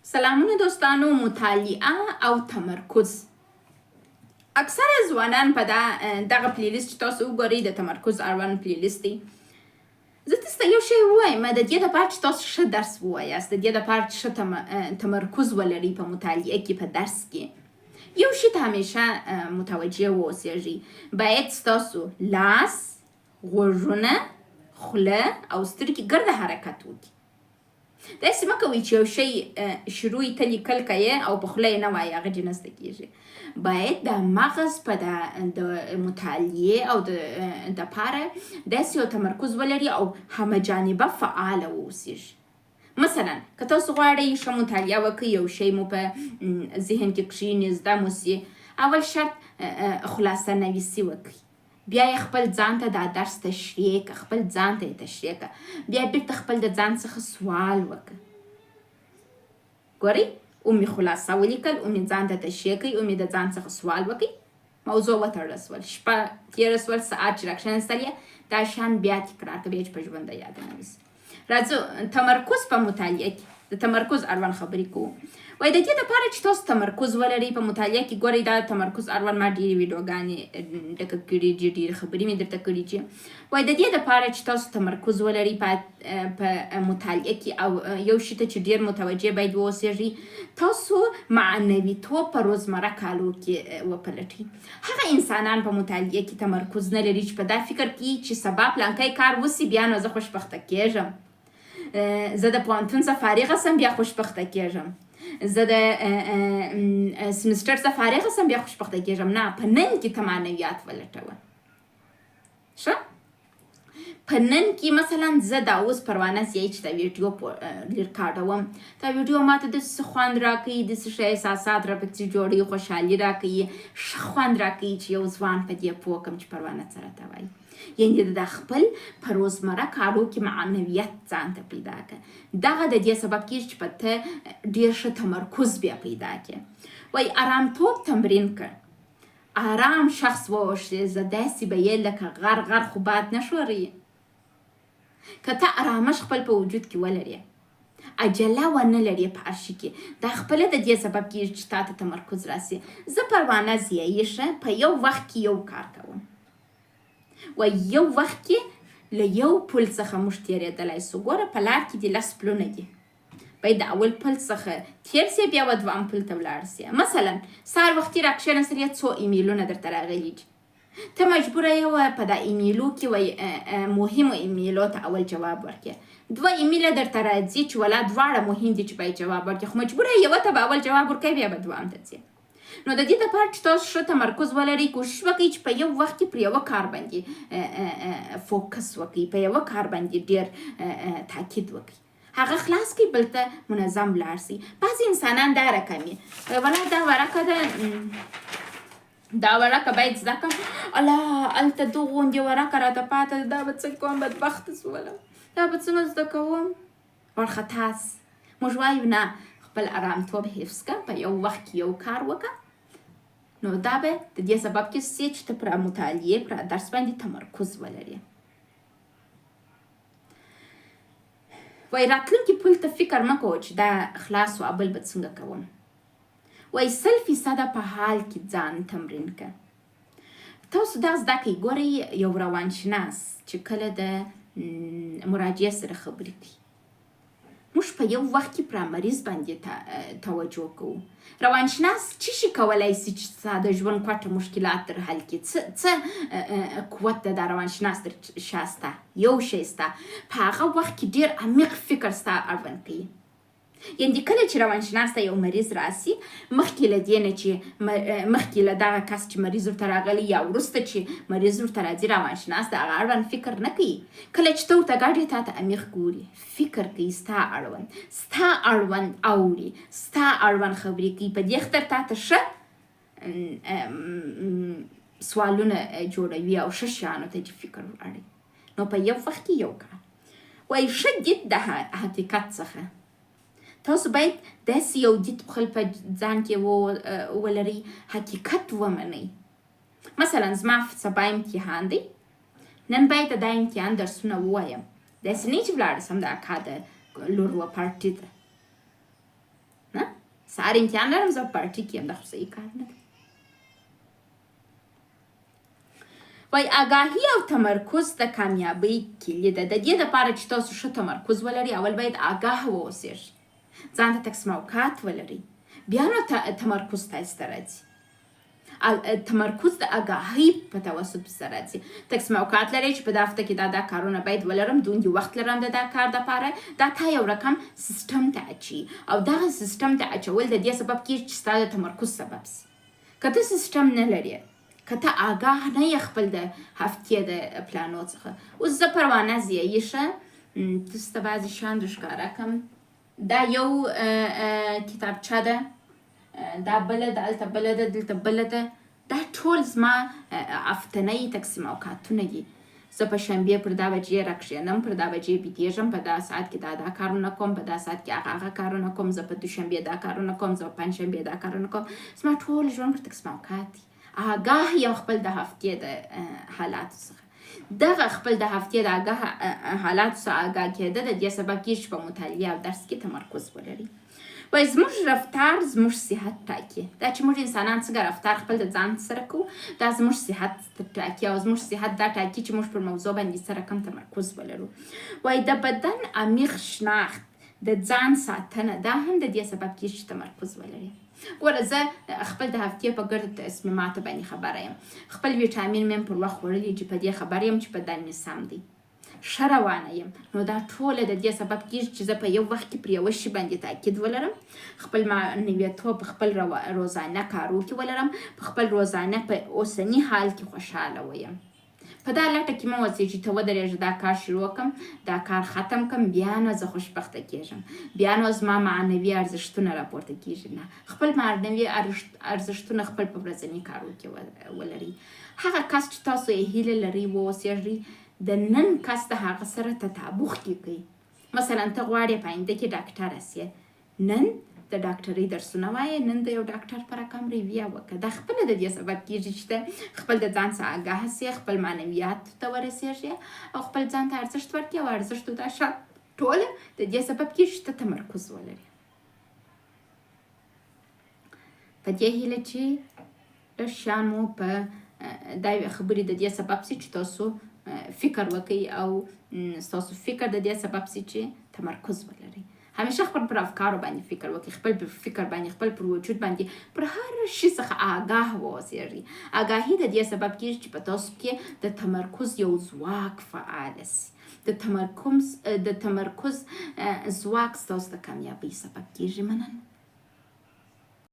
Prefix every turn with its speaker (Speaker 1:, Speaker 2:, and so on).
Speaker 1: سلامونه دوستانو، مطالعه او تمرکز. اکثر ځوانان په دغه پلیلیست چې تاسو وګورئ د تمرکز اړوند پلیلیست دی. زه تاسو ته یو شی ووایم، د دې دپاره چې تاسو ښه درس ووایاست، د دې دپاره چې ښه تمرکز ولرئ په مطالعه کې، په درس کې یو شي ته همیشه متوجه واوسیږئ. باید ستاسو لاس، غوږونه، خوله او سترګې ګرده حرکت وکړي. داسې مه کوئ چې یو شی شروع یې ته لیکل کوې او په خوله یې نه وایي، هغه جې نه زده کېږي. باید د مغز په د مطالعې او د دپاره داسې یو تمرکز ولري او همه جانبه فعاله واوسیږي. مثلا که تاسو غواړئ ښه مطالعه وکړئ، یو شی مو په ذهن کې کښېني، زده مو سي، اول شرط خلاصه نویسي وکړئ. بیا یې خپل ځان ته دا درس تشریح کړه، خپل ځان ته یې تشریح کړه. بیا بیرته خپل د ځان څخه سوال وکړه. ګورئ، اومې خلاصه ولیکل، اومې ځان ته تشریح کړئ، اومې د ځان څخه سوال وکړئ، موضوع وتړله سول، شپه تېره سول، ساعت چې راکښېنستل یې، دا شیان بیا تکرار کړه، بیا چې په ژونده یاد نه وي. راځو تمرکز په مطالعه کې د تمرکز اړوند خبرې کوو. وایي د دې دپاره چې تاسو تمرکز ولرئ په مطالعه کې، ګورئ دا تمرکز اړوند ما ډېرې ویډیوګانې ډکه کړي دي، ډېرې خبرې مې درته کړي چې وایي د دې دپاره چې تاسو تمرکز ولرئ په مطالعه کې او یو شي ته چې ډېر متوجه باید واوسیږئ، تاسو معنویتوب په روزمره کارو کې وپلټئ. هغه انسانان په مطالعه کې تمرکز نه لري چې په دا فکر کوي چې سبا پلانکی کار وسي بیا نو زه خوشبخته کېږم، زه د پوهنتون څخه فارغه سم بیا خوشبخته کېږم، زه د سمستر څخه فارغه سم بیا خوشبخته کېږم. نه، په نن کې ته معنویات ولټوه. ښه، په نن کې مثلا زه دا اوس پروانه زیایي چې دا ویډیو ریکارډوم، دا ویډیو ماته داسې خوند راکوي، داسې ښه احساسات راپکې جوړوي، خوشحالي راکوي، ښه خوند راکوي چې یو ځوان په دې پوه کړم چې پروانه څه راته وایي. یعنې د خپل په روزمره کارو کې معنویت ځان ته پیدا کړه. دغه د دې سبب کېږي چې په ته ډېر ښه تمرکز بیا پیدا کړې. وایي ارامتوب تمرین کړ. ارام شخص واوښتې، زه داسې به یې لکه غر غر خو باد نه ښوروي. که ته ارامش خپل په وجود کې ولرې، عجله ونه لرې په هر شي کې، دا خپله د دې سبب کېږي چې تا ته تمرکز راسي. زه پروانه ضیایي ښه په یو وخت کې یو کار کوم. و یو وخت کې له یو پل څخه موږ تېرېدلی سو. ګوره په لار کې دي 10 پلونه دي، باید د اول پل څخه تېر سې، بیا به دویم پل ته ولاړ سې. مثلا سهار وختي راکښېنستل، یا څو ایمیلونه درته راغلي دي، ته مجبوره یې په دا ایمیلو کې وایي مهمو ایمیلو ته اول جواب ورکړې. 2 ایمیله درته راځي چې ولا دواړه مهم دي چې باید جواب ورکړې، خو مجبوره یې یوه ته به اول جواب ورکوې، بیا به دویم ته ځې. نو د دې دپاره چې تاسو ښه تمرکز ولرئ، کوشش وکړئ چې په یو وخت کې پر یوه کار باندې فوکس وکړئ، په یوه کار باندې ډېر تاکید وکړئ، هغه خلاص کړئ، بل ته منظم ولاړ سئ. بعضې انسانان دا رقم وي، ولا دا ورقه ده، دا ورقه باید زده کړم، الله هلته دغه غوندې ورقه راته پاته ده، دا به څه کوم، بدبخته سوله، دا به څنګه زده کوم، وارخطاست. موږ وایو نه، خپل ارامتوب حفظ کړه، په یو وخت کې یو کار وکړه، نو دا به د دې سبب کېږي چې ته پر مطالعې، پر درس باندې تمرکز ولرې. وایي راتلونکي پل ته فکر مه کوه چې دا خلاص و بل به څنګه کوم. وایي 100% په حال کې ځان تمرین کړه. تاسو دا زده کړئ. ګورئ، یو روانشناس چې کله د مراجعې سره خبرې کوي، موږ په یو وخت کې پر مریض باندې توجه کوو. روانشناس څه شي کولی سي چې ستا د ژوند کوټه مشکلات در حل کړي؟ څه قوت ده دا روانشناس در شا سته؟ یو شی سته، په هغه وخت کې ډېر عمیق فکر ستا اړوند کوي. یعنې کله چې روانشناس ته یو مریض راسي، مخکې له دې نه چې مخکې له دغه کس چې مریض ورته راغلی، یا وروسته چې مریض ورته راځي، روانشناس د هغه اړوند فکر نه کوي. کله چې ته ورته ګډې، تا ته عمیق ګوري، فکر کوي، ستا اړوند اوري، ستا اړوند خبرې کوي، په دې خاطر تا ته ښه سوالونه جوړوي او ښه شیانو ته فکر ولاړوي. نو په یو وخت کې یو کار. وایي ښه دید د حقیقت څخه. تاسو باید داسې یو دید خپل په ځان کې ولرئ، حقیقت ومنئ. مثلا زما سبا امتحان دی، نن باید دا امتحان درسونه ووایم، داسې نه چې ولاړه سم د اکا د لور و پارټي ته، نه، سهار امتحان لرم زه په پارټي کې یم دا خو صحیح کار نه دی. وای آګاهي او تمرکز د کامیابۍ کلي ده. د دې دپاره چې تاسو ښه تمرکز ولرئ اول باید آګاه واوسېږئ، ځان ته تقسیموقات ولرئ، بیا نو تمرکز تاسې ته راځي. تمرکز د آګاهۍ په توسط سره راځي. تقسیموقات لرئ چې په دا هفته کې دا کارونه باید ولرم، دومره وخت لرم د دا کار دپاره. دا تا یو رقم سیستم ته اچي او دغه سیستم ته اچول د دې سبب کېږي چې ستا د تمرکز سبب سي. که ته سیستم نه لرې، که ته آګاه نه یې خپل د هفتې د پلانو څخه. اوس زه پروانه ضیایي ښه تاسو ته بعضې شیان ښکاره کړم. دا یو کتابچه ده، دا بله ده، هلته بله ده، دلته بله ده. دا ټول زما هفتنۍ تقسیم اوقاتونه دي. زه په شنبې پر دا بجې راکښېنم، پر دا بجې بیدېږم، په دا ساعت کې دا کارونه کوم، په دا ساعت کې هغه کارونه کوم، زه په دوشنبې دا کارونه کوم، زه په پنجشنبې دا کارونه کوم. زما ټول ژوند پر تقسیم اوقات دي. آګاه یم خپل د هفتې د حالاتو څخه. دغه خپل د هفتې د آګاه حالاتو څخه آګاه کېده د دې سبب کېږي چې په مطالعه او درس کې تمرکز ولري. وایي زموږ رفتار زموږ صحت ټاکي. دا چې موږ انسانان څنګه رفتار خپل د ځان سره کوو دا زموږ صحت ټاکي او زموږ صحت دا ټاکي چې موږ پر موضوع باندې سره کم تمرکز ولرو. وایي د بدن عمیق شناخت، د ځان ساتنه دا هم د دې سبب کېږي چې تمرکز ولري. ګوره زه خپل د هفتې په ګرد تصمیماتو باندې خبره یم. خپل ویټامین مې پر وخت خوړلی چې په دې خبره یم چې بدن مې سم دی، ښه روانه یم. نو دا ټوله د دې سبب کېږي چې زه په یو وخت کې پر یوه شي باندې تاکید ولرم، خپل معنویتوب په خپل روزانه کارو کې ولرم، په خپل روزانه په اوسني حال کې خوشحاله ویم. په دا لټه کې مه اوسئ چې ته ودرېږه دا کار شروع کړم، دا کار ختم کړم، بیا نو زه خوشبخته کېږم، بیا نو زما معنوي ارزښتونه راپورته کېږي. نه، خپل معنوي ارزښتونه خپل په ورځني کارو کې ولرئ. هغه کس چې تاسو یې هیله لرئ واوسېږئ، د نن کس د هغه سره تطابق کې کوئ. مثلا ته غواړې په آینده کې ډاکټره سې، نن د ډاکټرۍ درسونه وایې، نن د یو ډاکټر په رقم رویه وکړه. دا خپله د دې سبب کېږي چې ته خپل د ځان څخه آګاه سې، خپل معنویاتو ته ورسېږې او خپل ځان ته ارزښت ورکړې او ارزښتو دا شیان ټوله د دې سبب کېږي چې ته تمرکز ولرې. په دې هیله چې لږ شیان مو په دا خبرې د دې سبب سي چې تاسو فکر وکړئ او ستاسو فکر د دې سبب سي چې تمرکز ولرئ. همیشه خپل پر افکارو باندې فکر وکړئ، خپل پر فکر باندې، خپل پر وجود باندې، پر هر شي څخه آګاه واوسېږئ. آګاهي د دې سبب کېږي چې په تاسو کې د تمرکز یو ځواک فعال سي. د تمرکز ځواک ستاسو د کامیابۍ سبب کېږي. مننه.